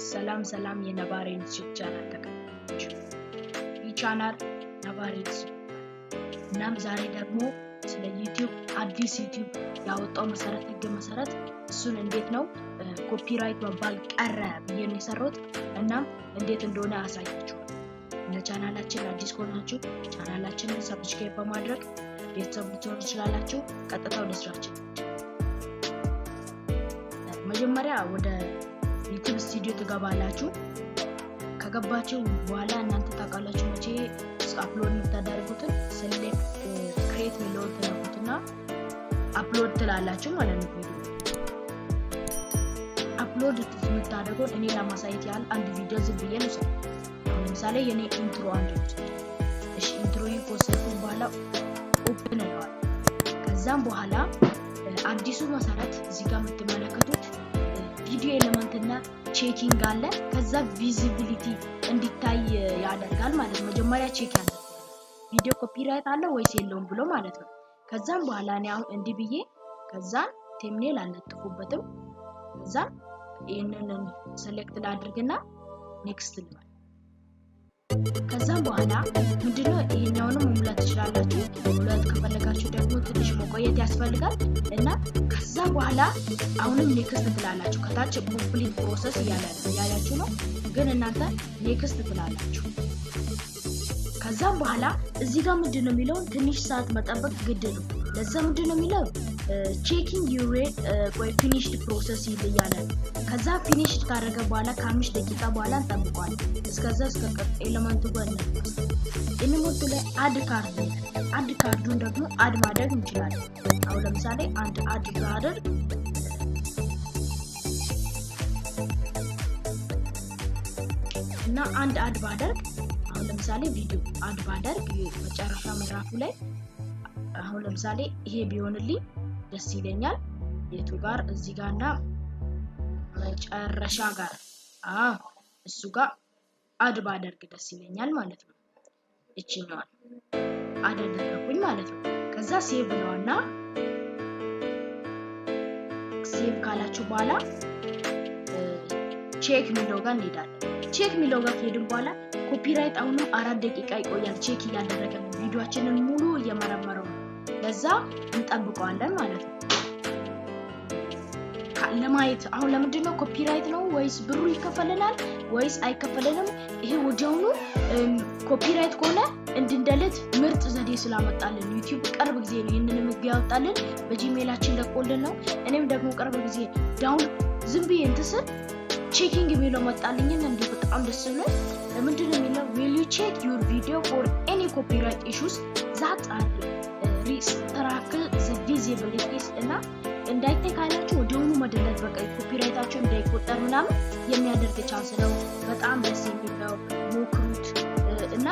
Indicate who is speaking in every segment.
Speaker 1: ሰላም የነባሬን ቻናል ተከታታዮች ይህ ቻናል ነባሬን እናም ዛሬ ደግሞ ስለ ዩቲዩብ አዲስ ዩቲዩብ ያወጣው መሰረት እሱን እንዴት ነው ኮፒራይት መባል ቀረ ብዬ ነው የሰራሁት እናም እንዴት እንደሆነ አሳያችኋለሁ። ለቻናላችን አዲስ ከሆናችሁ ቻናላችንን ሰብስክሪብ በማድረግ ቤተሰብ ልትሆኑ ትችላላችሁ። ቀጥታ ወደ ስራችን መጀመሪያ ወደ ዩቲዩብ ስቱዲዮ ትገባላችሁ። ከገባችሁ በኋላ እናንተ ታውቃላችሁ መቼ አፕሎድ የምታደርጉትን ሴሌክት ክሬት ሚለውን ትነኩትና አፕሎድ ትላላችሁ ማለት ነው። ቪዲዮ አፕሎድ የምታደርጉት እኔ ለማሳየት ያህል አንድ ቪዲዮ ዝም ብዬ ነው ሰው ለምሳሌ የኔ ኢንትሮ አንድ እሺ ኢንትሮ ይፖስት በኋላ ኦፕን ነው። ከዛም በኋላ አዲሱ መሰረት እዚህ ጋር የምትመለከቱት ቪዲዮ ኤሌመንትና ቼኪንግ አለ። ከዛ ቪዚቢሊቲ እንዲታይ ያደርጋል ማለት ነው። መጀመሪያ ቼክ ያደርጋል ቪዲዮ ኮፒራይት አለ ወይስ የለውም ብሎ ማለት ነው። ከዛም በኋላ ነው አሁን እንዲ ብዬ ከዛ ቴምኔል አለጥፉበትም ከዛ ይሄንን ሴሌክት ላድርግና ኔክስት ልበል። ከዛም በኋላ ምንድነው ይሄኛውንም መሙላት ትችላላችሁ። መሙላት ከፈለጋችሁ ደግሞ ትንሽ መቆየት ያስፈልጋል እና ከዛ በኋላ አሁንም ኔክስት ትላላችሁ። ከታች ኮምፕሊት ፕሮሰስ ያያችሁ ነው ግን እናንተ ኔክስት ትላላችሁ። ከዛም በኋላ እዚህ ጋር ምንድነው የሚለው ትንሽ ሰዓት መጠበቅ ግድ ነው። ለዛ ምንድነው የሚለው ቼኪንግ ዩ ሬት ወይ ፊኒሽድ ፕሮሰስ ይላል። ከዛ ፊኒሽድ ካደረገ በኋላ ከ5 ደቂቃ በኋላ እንጠብቀዋለን። እስከዛ ኤሌመንቱ ጋር ኤሌመንቱ ላይ አድ ካርዱን ደግሞ አድ ማድረግ እንችላለን። አሁን ለምሳሌ አንድ አድ ባደርግ እና አንድ አድ ባደርግ አሁን ለምሳሌ ቪዲዮ አድ ባደርግ መጨረሻ ምዕራፉ ላይ አሁን ለምሳሌ ይሄ ቢሆንልኝ ደስ ይለኛል። የቱ ጋር እዚህ ጋርና መጨረሻ ጋር እሱ ጋር አድ ባደርግ ደስ ይለኛል ማለት ነው። እቺኛው አደረኩኝ ማለት ነው። ከዛ ሴቭ ነውና ሴቭ ካላችሁ በኋላ ቼክ ሚለው ጋር እንሄዳለን። ቼክ ሚለው ጋር ከሄድን በኋላ ኮፒራይት አሁንም 4 ደቂቃ ይቆያል። ቼክ እያደረገ ነው ቪዲዮአችንን ሙሉ እየመረመረው ነው። ለዛ እንጠብቀዋለን ማለት ነው። ለማየት አሁን ለምንድነው ኮፒራይት ነው ወይስ ብሩ ይከፈለናል ወይስ አይከፈለንም? ይሄ ወዲያውኑ ኮፒራይት ከሆነ እንድንደለት ምርጥ ዘዴ ስላመጣልን ዩቲዩብ ቅርብ ጊዜ ነው ይሄንን የሚያወጣልን በጂሜላችን ለቆልን ነው። እኔም ደግሞ ቅርብ ጊዜ ዳውን ዝም ብዬ እንትስል ቼኪንግ የሚለው መጣልኝና እንዴ በጣም ደስ ብሎኝ ለምንድነው የሚለው will you check your video for any copyright issues that are restricted the visibilities እና እንዳይተካላችሁ ወዲያውኑ መደለት በቃ ኮፒራይታችሁ እንዳይቆጠር ምናምን የሚያደርግ ቻንስ ነው። በጣም ደስ የሚለው ሞክሩት እና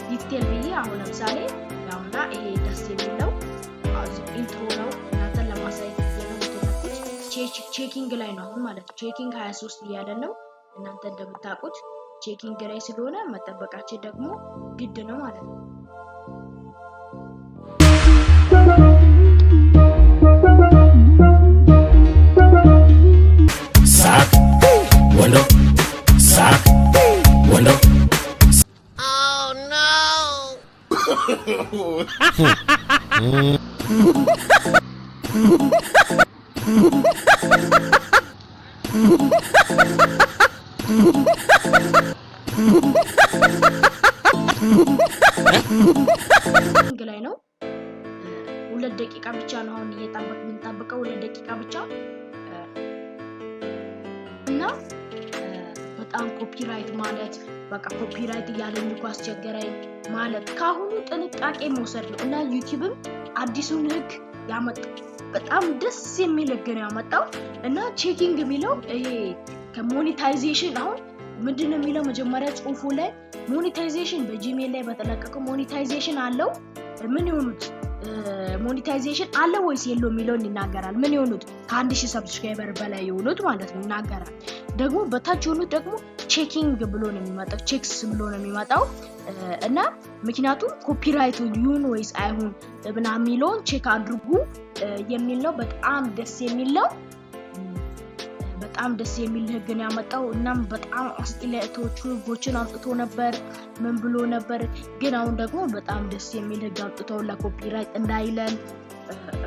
Speaker 1: ዲቴል ብዬ አሁን ለምሳሌ ያውና ይሄ ደስ የሚለው ኢንትሮ ነው እናንተ ለማሳየት የምትፈልጉት ቼኪንግ ላይ ነው ማለት ነው። ቼኪንግ 23 እያለ ነው እናንተ እንደምታውቁት ቼኪንግ ላይ ስለሆነ መጠበቃችን ደግሞ ግድ ነው ማለት ነው።
Speaker 2: Sack window oh no
Speaker 1: ላይ ነው 2 ደቂቃ ብቻ ነው አሁን እየጠበቀው 2 ደቂቃ ብቻ እና በጣም ኮፒራይት ማለት በቃ ኮፒራይት እያለኝ እኮ አስቸገረኝ ማለት ካሁኑ ጥንቃቄ መውሰድ ነው። እና ዩቲዩብም አዲሱን ህግ ያመጣው በጣም ደስ የሚል ህግ ነው ያመጣው እና ቼኪንግ የሚለው ይሄ ከሞኔታይዜሽን አሁን ምንድነው የሚለው መጀመሪያ ጽሁፉ ላይ ሞኔታይዜሽን በጂሜል ላይ በተለቀቀው ሞኔታይዜሽን አለው ምን ይሆኑት ሞኔታይዜሽን አለ ወይስ የለው የሚለውን ይናገራል። ምን ይሆኑት ከ1000 ሰብስክራይበር በላይ ይሆኑት ማለት ነው ይናገራል። ደግሞ በታች ይሆኑት ደግሞ ቼኪንግ ብሎ ነው የሚመጣው ቼክስ ብሎ ነው የሚመጣው እና ምክንያቱም ኮፒራይት ይሁን ወይስ አይሁን ብና ሚሊዮን ቼክ አድርጉ የሚል ነው። በጣም ደስ የሚል ነው። በጣም ደስ የሚል ህግ ነው ያመጣው። እናም በጣም አስጠላቶቹ ህጎችን አውጥቶ ነበር ምን ብሎ ነበር ግን አሁን ደግሞ በጣም ደስ የሚል ህግ አውጥተው ለኮፒራይት እንዳይለን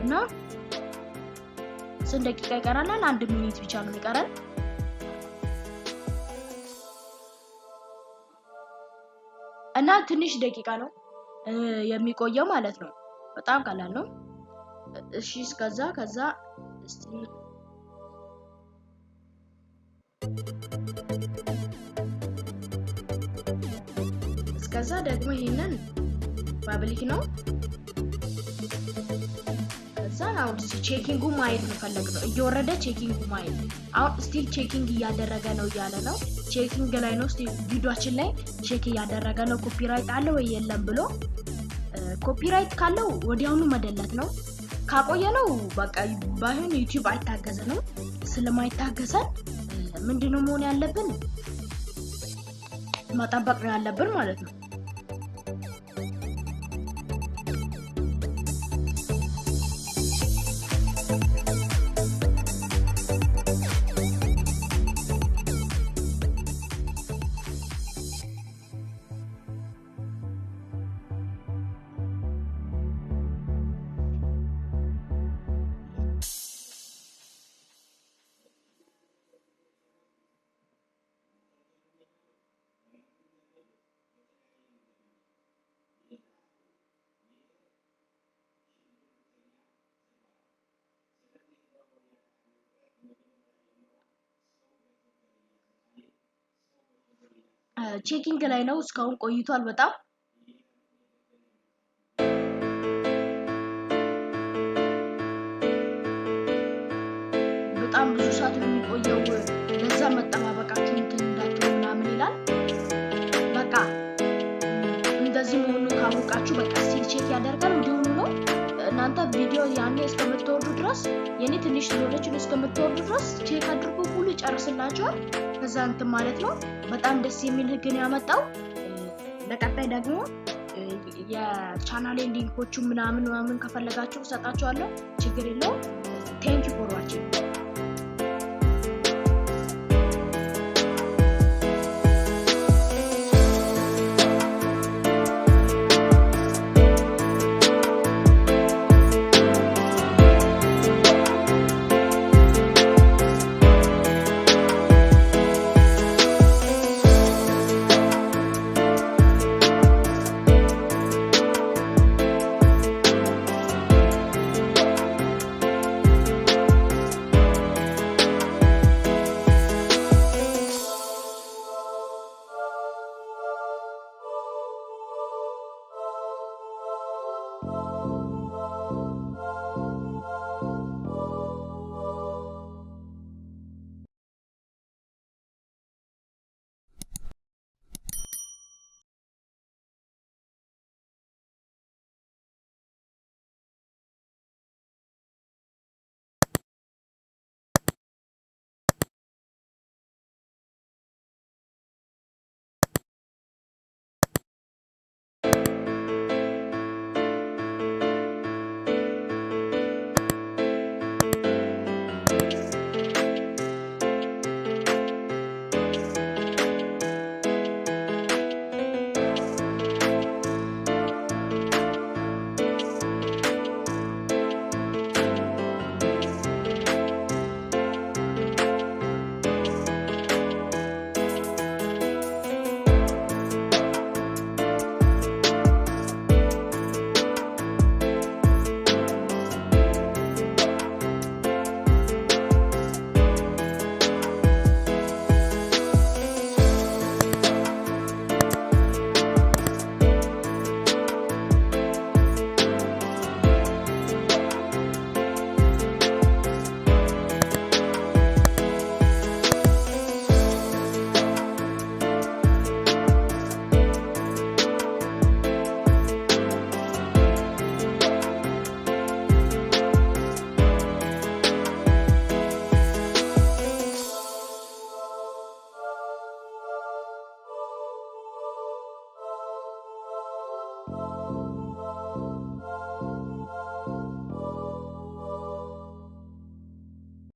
Speaker 1: እና ስንት ደቂቃ ይቀራል? 1 ሚኒት ብቻ ነው የሚቀረን። እና ትንሽ ደቂቃ ነው የሚቆየው ማለት ነው። በጣም ቀላል ነው። እሺ ከዛ እስቲ እስከዛ ደግሞ ይሄንን ፐብሊክ ነው። ከዛ አሁን ቼኪንጉ ማየት ነው እየወረደ ቼኪንጉ ማየት አሁን ስቲል ቼኪንግ እያደረገ ነው እያለ ነው። ቼኪንግ ላይ ነው እስቲ ቪዲዮአችን ላይ ቼክ እያደረገ ነው ኮፒራይት አለ ወይ የለም ብሎ። ኮፒራይት ካለው ወዲያውኑ መደለት ነው። ካቆየነው በቃ ባይሆን ዩቲዩብ አይታገዘንም። ስለማይታገዘን ምንድነው መሆን ያለብን? መጠበቅ ነው ያለብን ማለት ነው። ቼኪንግ ላይ ነው እስካሁን ቆይቷል በጣም ብዙ ሰዓት የሚቆየው ለዛ መጠባበቃችሁ እንዳትሉ ምናምን ይላል። በቃ እንደዚህ መሆኑን ካወቃችሁ በቃ ስቲል ቼክ ያደርጋል እንዲሁም ነው። እናንተ ቪዲዮ ያኔ እስከምትወርዱ ድረስ የኔ ትንሽ ስለሆነች እስከምትወርዱ ድረስ ቼክ አድርጎ ሁሉ ይጨርስላችኋል። ከዛ እንትን ማለት ነው። በጣም ደስ የሚል ህግ ነው ያመጣው። ለቀጣይ ደግሞ የቻናሌ ሊንኮቹ ምናምን ከፈለጋችሁ ሰጣችኋለሁ። ችግር የለውም። ቴንክ ዩ ፎር ዋቺንግ